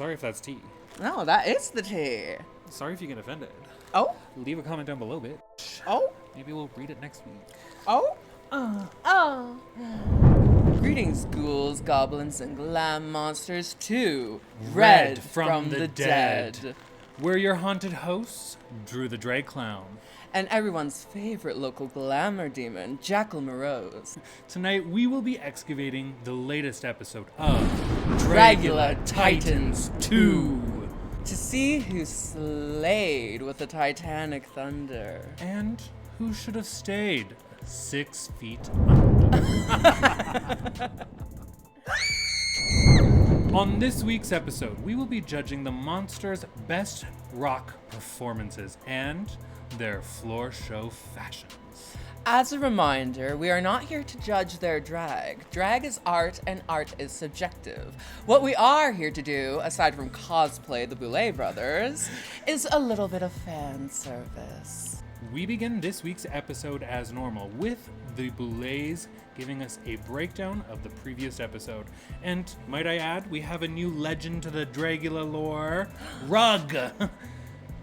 Sorry if that's tea. No, that is the tea. Sorry if you get offended. Oh? Leave a comment down below, bitch. Oh? Maybe we'll read it next week. Oh? Greetings, ghouls, goblins, and glam monsters to Red from the Dead. We're your haunted hosts, Drew the Drag Clown. And everyone's favorite local glamour demon, Jackal Morose. Tonight we will be excavating the latest episode of Dragula Titans 2. To see who slayed with the Titanic thunder. And who should have stayed 6 feet under. On this week's episode, we will be judging the monsters' best rock performances and their floor show fashions. As a reminder, we are not here to judge their drag. Drag is art and art is subjective. What we are here to do, aside from cosplay the Boulet brothers, is a little bit of fan service. We begin this week's episode as normal with the Boulets giving us a breakdown of the previous episode. And might I add, we have a new legend to the Dragula lore, Rug.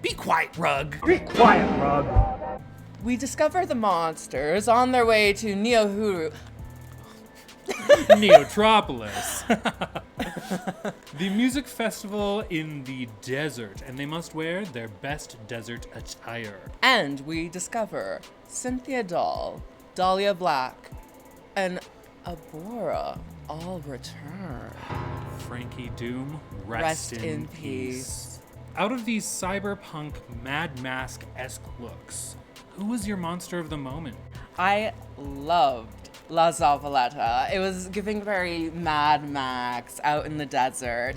Be quiet, Rug. Be quiet, Rug. We discover the monsters on their way to Neotropolis. The music festival in the desert, and they must wear their best desert attire. And we discover Cynthia Doll, Dahlia Black, and Abora all return. Frankie Doom, rest in peace. peace. Out of these cyberpunk Mad Mask-esque looks, who was your monster of the moment? I loved La Zavaleta. It was giving very Mad Max out in the desert.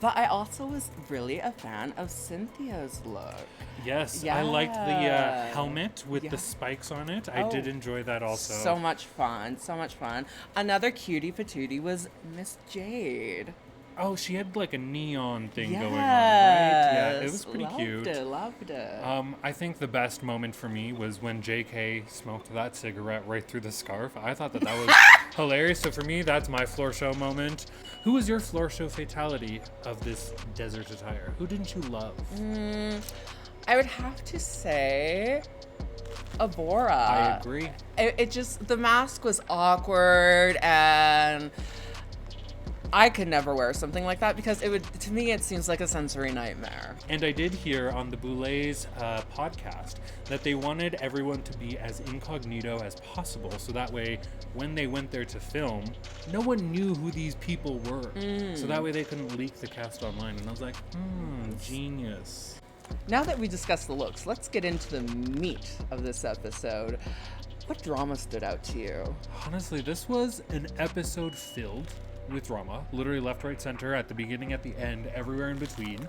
But I also was really a fan of Cynthia's look. Yes, Yeah. I liked the helmet with Yeah. the spikes on it. I did enjoy that also. So much fun, so much fun. Another cutie patootie was Miss Jade. Oh, she had like a neon thing going on, right? Yeah, it was pretty cute. Loved it. I think the best moment for me was when JK smoked that cigarette right through the scarf. I thought that was hilarious. So for me, that's my floor show moment. Who was your floor show fatality of this desert attire? Who didn't you love? I would have to say Abora. I agree. It just, the mask was awkward and I could never wear something like that because it would, to me, it seems like a sensory nightmare. And I did hear on the Boulets podcast that they wanted everyone to be as incognito as possible, so that way, when they went there to film, no one knew who these people were. So that way they couldn't leak the cast online. And I was like, genius. Now that we discussed the looks, let's get into the meat of this episode. What drama stood out to you? Honestly, this was an episode filled with drama, literally left, right, center, at the beginning, at the end, everywhere in between.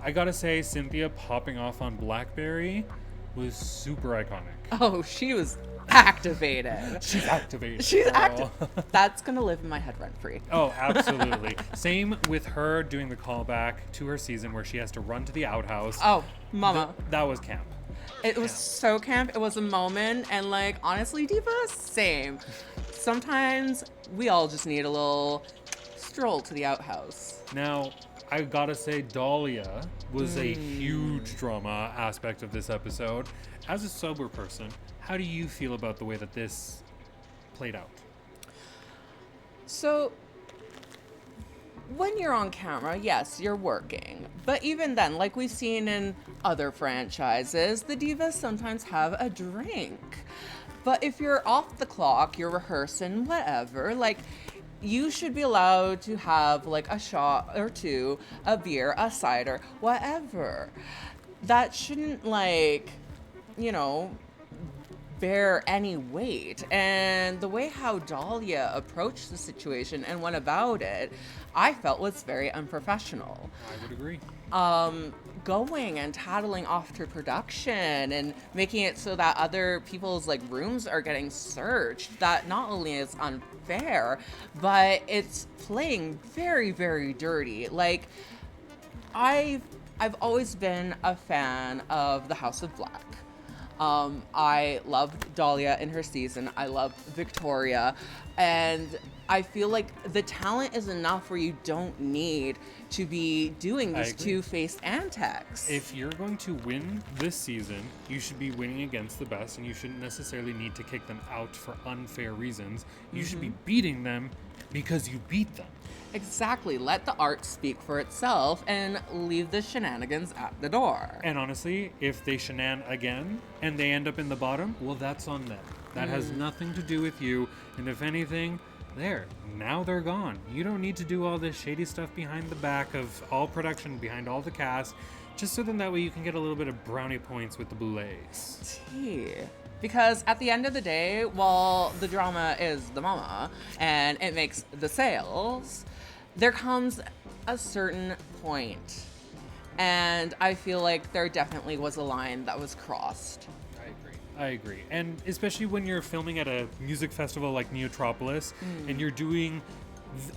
I gotta say, Cynthia popping off on Blackberry was super iconic. Oh, she was activated. She's activated. She's girl. active. That's gonna live in my head rent free. Oh, absolutely. Same with her doing the callback to her season where she has to run to the outhouse. Oh, mama. That was camp. It was so camp. It was a moment. And like, honestly, Diva, same. Sometimes we all just need a little stroll to the outhouse. Now, I gotta say, Dahlia was a huge drama aspect of this episode. As a sober person, how do you feel about the way that this played out? So, when you're on camera, yes, you're working. But even then, like we've seen in other franchises, the divas sometimes have a drink. But if you're off the clock, you're rehearsing, whatever, like, you should be allowed to have like a shot or two, a beer, a cider, whatever. That shouldn't, like, you know, bear any weight. And the way how Dahlia approached the situation and went about it, I felt was very unprofessional. I would agree. Going and tattling off to production and making it so that other people's like rooms are getting searched, that not only is unfair, but it's playing very, very dirty. Like, I've always been a fan of the House of Black. I loved Dahlia in her season. I loved Victoria. And I feel like the talent is enough where you don't need to be doing I these agree. two-faced antics. If you're going to win this season, you should be winning against the best, and you shouldn't necessarily need to kick them out for unfair reasons. You should be beating them because you beat them. Exactly. Let the art speak for itself and leave the shenanigans at the door. And honestly, if they shenan again and they end up in the bottom, well, that's on them. That has nothing to do with you. And if anything, now they're gone. You don't need to do all this shady stuff behind the back of all production, behind all the cast, just so then that way you can get a little bit of brownie points with the boulets. Tea. Because at the end of the day, while the drama is the mama and it makes the sales, there comes a certain point. And I feel like there definitely was a line that was crossed. I agree. And especially when you're filming at a music festival like Neotropolis and you're doing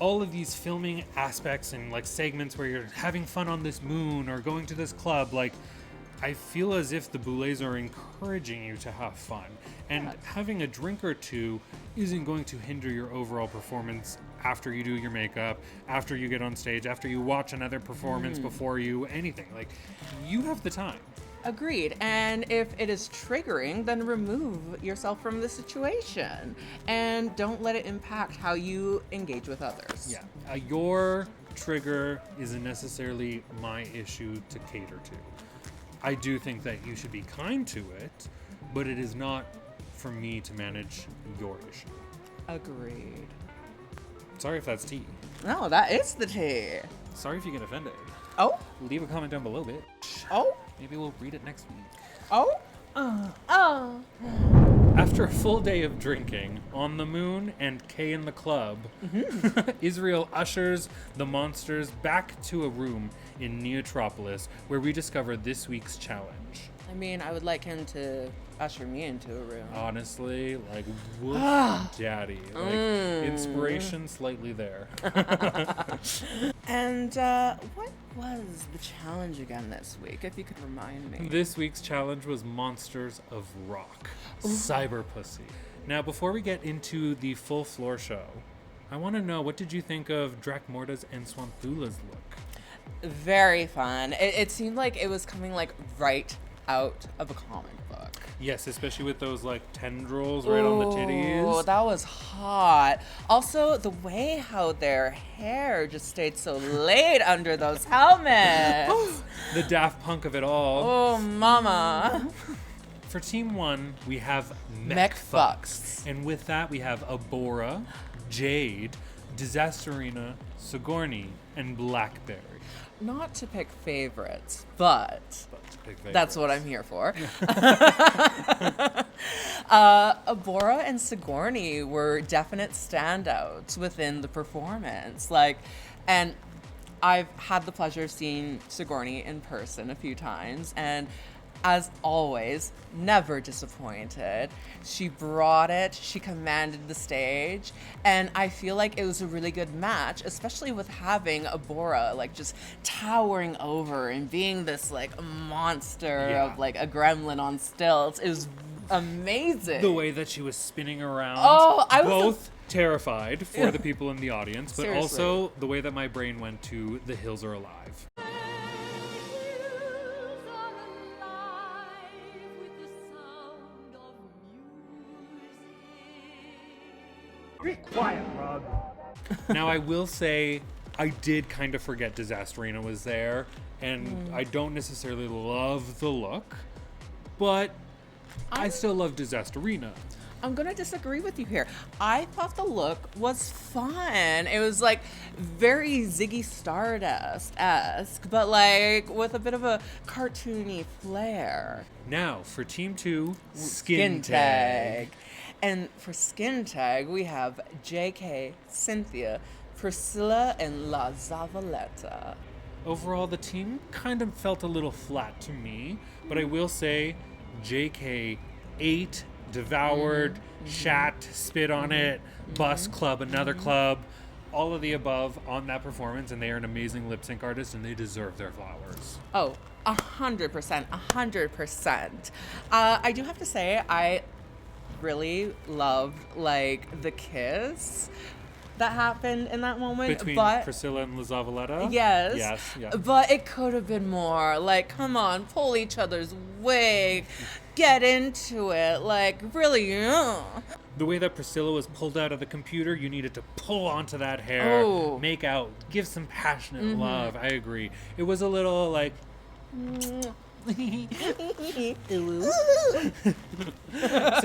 all of these filming aspects and like segments where you're having fun on this moon or going to this club, like I feel as if the boulets are encouraging you to have fun. And having a drink or two isn't going to hinder your overall performance after you do your makeup, after you get on stage, after you watch another performance before you, anything. Like, you have the time. Agreed. And if it is triggering, then remove yourself from the situation and don't let it impact how you engage with others. Yeah. Your trigger isn't necessarily my issue to cater to. I do think that you should be kind to it, but it is not for me to manage your issue. Agreed. Sorry if that's tea. No, that is the tea. Sorry if you get offended. Oh, Leave a comment down below, bitch. oh, Maybe we'll read it next week. oh, oh. After a full day of drinking on the moon and Kay in the club, Israel ushers the monsters back to a room in Neotropolis where we discover this week's challenge. I mean, I would like him to usher me into a room. Honestly, like, woof, daddy. Like, inspiration slightly there. And what was the challenge again this week, if you could remind me? This week's challenge was Monsters of Rock, Cyber Pussy. Now, before we get into the full floor show, I want to know, what did you think of Dracmorta's and Swanthula's look? Very fun. It seemed like it was coming like right out of a comic book. Yes, especially with those like tendrils right on the Oh, titties. that was hot. Also, the way how their hair just stayed so laid under those helmets. The Daft Punk of it all. Oh, mama. For Team 1, we have Mech fucks. And with that, we have Abora, Jade, Disasterina, Sigourney, and Blackberry. Not to pick favorites, but Big that's favorites. what I'm here for. Abora and Sigourney were definite standouts within the performance. And I've had the pleasure of seeing Sigourney in person a few times, and as always, never disappointed. She brought it, she commanded the stage, and I feel like it was a really good match, especially with having Abora like just towering over and being this like monster Yeah. of like a gremlin on stilts. It was amazing. The way that she was spinning around. Oh, I was both terrified for the people in the audience, but Seriously. also the way that my brain went to The Hills Are Alive. Be quiet, Rob. Now, I will say, I did kind of forget Disasterina was there, and I don't necessarily love the look, but I still love Disasterina. I'm gonna disagree with you here. I thought the look was fun. It was like very Ziggy Stardust-esque, but like with a bit of a cartoony flair. Now, for Team 2, Skin Tag. And for Skin Tag, we have JK, Cynthia, Priscilla, and La Zavaleta. Overall, the team kind of felt a little flat to me, but I will say JK ate, devoured, shat, spit on it, bus club, another club, all of the above on that performance, and they are an amazing lip sync artist, and they deserve their flowers. Oh, 100%, 100%. I do have to say, I really loved like the kiss. that happened in that moment. Between but Priscilla and Lazavaleta? yes. Yes, yeah. But it could have been more. Like, come on, pull each other's wig. Get into it. Like, really, The way that Priscilla was pulled out of the computer, you needed to pull onto that hair, Oh. make out, give some passionate love. I agree. It was a little like... So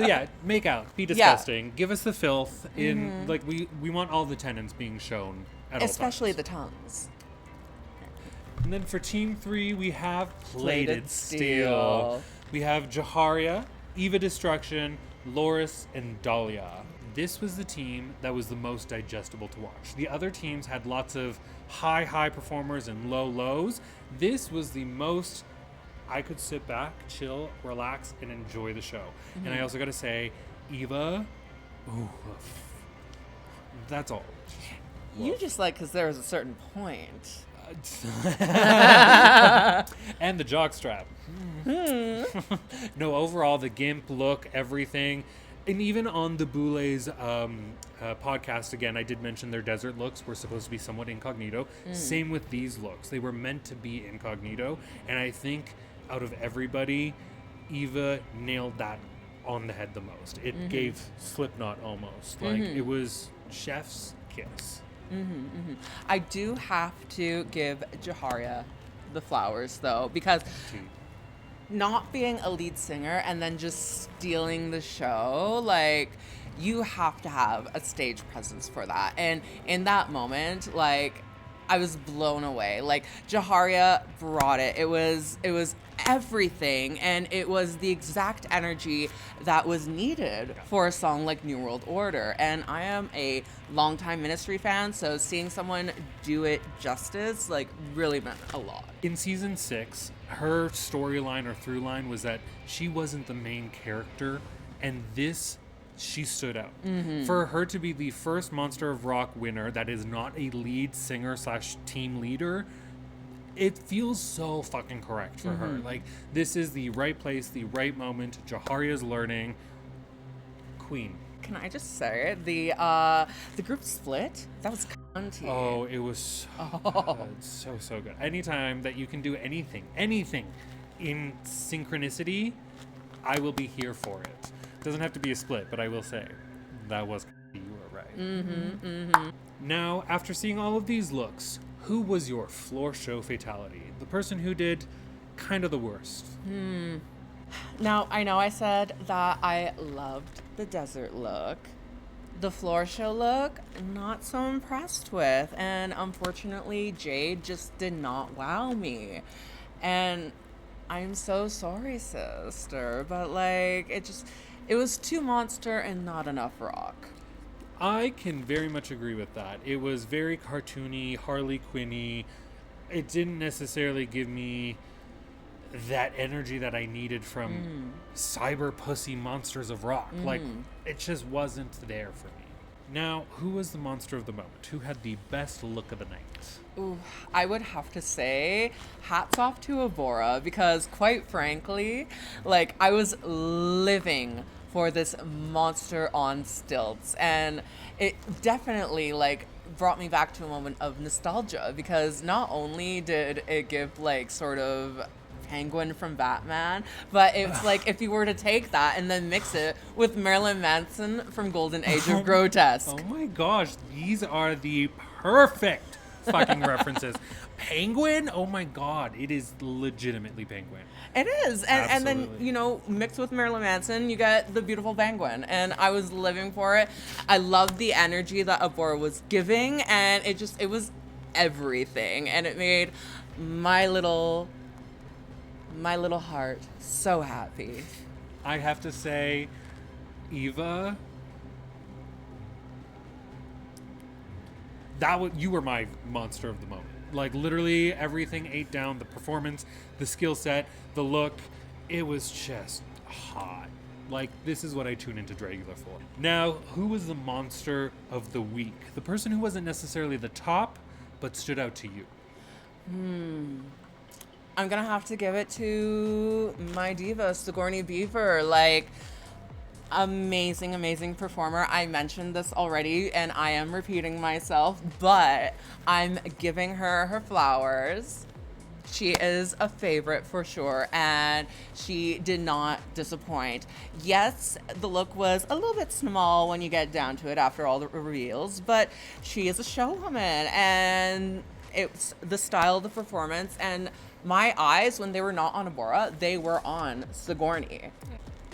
yeah, make out, be disgusting, give us the filth. In like we want all the tenants being shown at Especially all times. the tongues. And then for Team 3, we have Plated Plated Steel. Steel. We have Jaharia, Eva Destruction, Loris, and Dahlia. This was the team that was the most digestible to watch. The other teams had lots of high performers and low lows. This was the most I could sit back, chill, relax, and enjoy the show. And I also got to say, Eva, that's all. You just like because there was a certain point. And the jockstrap. No, overall, the gimp look, everything. And even on the Boulet's podcast, again, I did mention their desert looks were supposed to be somewhat incognito. Same with these looks. They were meant to be incognito. And I think out of everybody, Eva nailed that on the head the most. It gave Slipknot almost. Like, it was chef's kiss. I do have to give Jaharia the flowers, though, because not being a lead singer and then just stealing the show, like, you have to have a stage presence for that. And in that moment, like, I was blown away. Like, Jaharia brought it. It was everything, and it was the exact energy that was needed for a song like New World Order. And I am a longtime Ministry fan, so seeing someone do it justice, like, really meant a lot. In season 6, her storyline or through line was that she wasn't the main character, and she stood out. For her to be the first Monster of Rock winner that is not a lead singer / team leader, it feels so fucking correct for her. Like, this is the right place, the right moment. Jaharia's learning. Queen. Can I just say it? The group split, that was cunty. Oh, it was so good. Anytime that you can do anything in synchronicity, I will be here for it. Doesn't have to be a split, but I will say that was you were right. Now, after seeing all of these looks, who was your floor show fatality? The person who did kind of the worst. Now, I know I said that I loved the desert look. The floor show look, not so impressed with. And unfortunately, Jade just did not wow me. And I'm so sorry, sister, but like, it was too monster and not enough rock. I can very much agree with that. It was very cartoony, Harley Quinn-y. It didn't necessarily give me that energy that I needed from cyber pussy monsters of rock. Like, it just wasn't there for me. Now, who was the monster of the moment? Who had the best look of the night? Ooh, I would have to say hats off to Avora, because quite frankly, like, I was living for this monster on stilts, and it definitely like brought me back to a moment of nostalgia, because not only did it give like sort of Penguin from Batman, but it's like if you were to take that and then mix it with Marilyn Manson from Golden Age of Grotesque. Oh my gosh, these are the perfect fucking references. Penguin? Oh my god, it is legitimately Penguin. It is. And then, Absolutely. you know, mixed with Marilyn Manson, you get the beautiful Penguin. And I was living for it. I loved the energy that Abora was giving, and it was everything. And it made my little heart so happy. I have to say, Eva, you were my monster of the moment. Like, literally everything ate down: the performance, the skill set, the look. It was just hot. Like, this is what I tune into Dragula for. Now, who was the monster of the week? The person who wasn't necessarily the top, but stood out to you. I'm gonna have to give it to my diva, Sigourney Beaver. Like, Amazing, amazing performer. I mentioned this already and I am repeating myself, but I'm giving her her flowers. She is a favorite for sure, and she did not disappoint. Yes, the look was a little bit small when you get down to it after all the reveals, but she is a showwoman, and it's the style of the performance, and my eyes, when they were not on Abora, they were on Sigourney.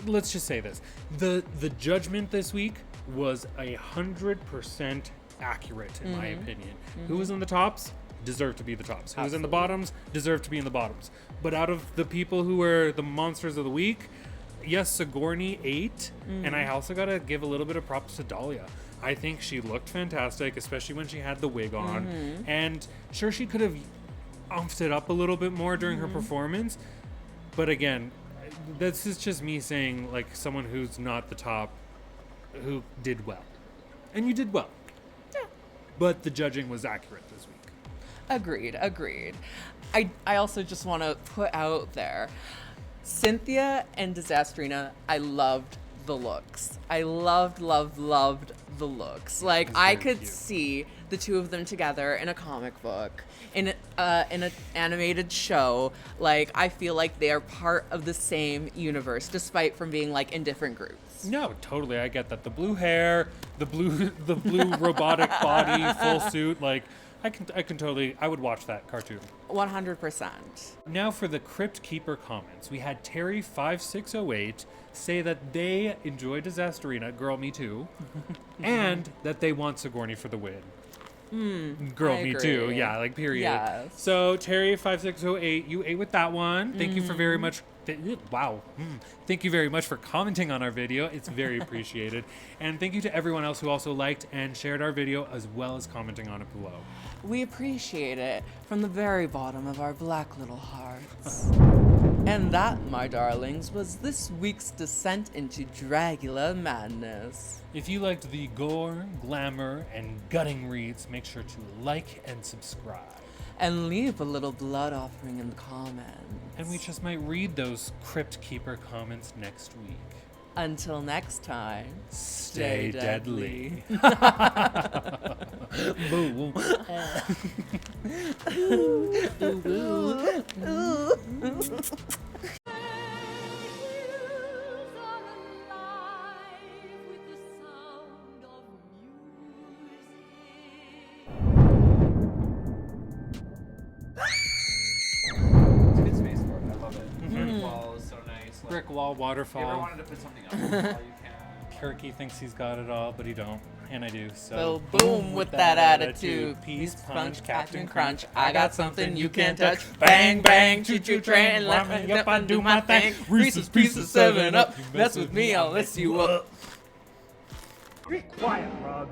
Let's just say this. The judgment this week was 100% accurate, in my opinion. Who was in the tops? Deserved to be the tops. Who was in the bottoms? Deserved to be in the bottoms. But out of the people who were the monsters of the week, yes, Sigourney ate, and I also gotta give a little bit of props to Dahlia. I think she looked fantastic, especially when she had the wig on. And sure, she could have umphed it up a little bit more during her performance. But again, this is just me saying, like, someone who's not the top, who did well. And you did well. Yeah. But the judging was accurate this week. Agreed. I also just want to put out there, Cynthia and Disasterina, I loved the looks. I loved the looks. Like, I could see the two of them together in a comic book, in an animated show. Like, I feel like they are part of the same universe, despite from being like in different groups. No, totally. I get that. The blue hair, the blue robotic body, full suit. Like, I can totally. I would watch that cartoon. 100%. Now for the Crypt Keeper comments. We had Terry5608 say that they enjoy Disasterina, girl, me too, and that they want Sigourney for the win. Girl, I me agree. too. Yeah, like, period. Yes. So Terry5608, you ate with that one. Thank you for very much. Wow. Thank you very much for commenting on our video. It's very appreciated. And thank you to everyone else who also liked and shared our video, as well as commenting on it below. We appreciate it from the very bottom of our black little hearts. And that, my darlings, was this week's descent into Dragula madness. If you liked the gore, glamour, and gutting reads, make sure to like and subscribe. And leave a little blood offering in the comments. And we just might read those Crypt Keeper comments next week. Until next time, Stay deadly. Boo. Good space for it. I love it. Brick wall is so nice. Like, Brick wall, if you ever waterfall. wanted to put something up on the wall, you can. Kirky thinks he's got it all, but he don't. And I do. So boom with that attitude. Peace punch, Captain Crunch. I got something you can't touch. Bang bang, choo choo train. Let me up and do my thing. Reese's Pieces 7 Up. Mess with me, I'll mess you up. Be quiet, Rug.